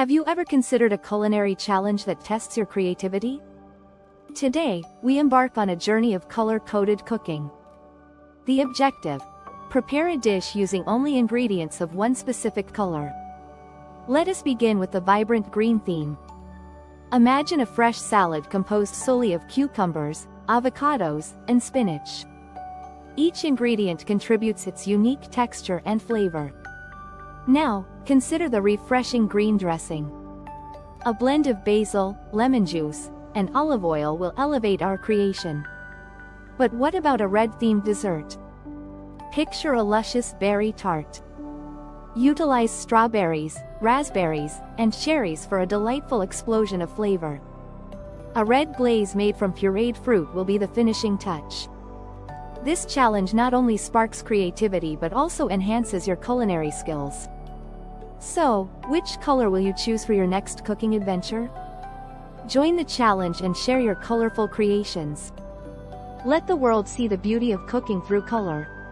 Have you ever considered a culinary challenge that tests your creativity? Today, we embark on a journey of color-coded cooking. The objective: prepare a dish using only ingredients of one specific color. Let us begin with the vibrant green theme. Imagine a fresh salad composed solely of cucumbers, avocados, and spinach. Each ingredient contributes its unique texture and flavor. Now, consider the refreshing green dressing. A blend of basil, lemon juice, and olive oil will elevate our creation. But what about a red-themed dessert? Picture a luscious berry tart. Utilize strawberries, raspberries, and cherries for a delightful explosion of flavor. A red glaze made from pureed fruit will be the finishing touch. This challenge not only sparks creativity but also enhances your culinary skills. So, which color will you choose for your next cooking adventure? Join the challenge and share your colorful creations. Let the world see the beauty of cooking through color.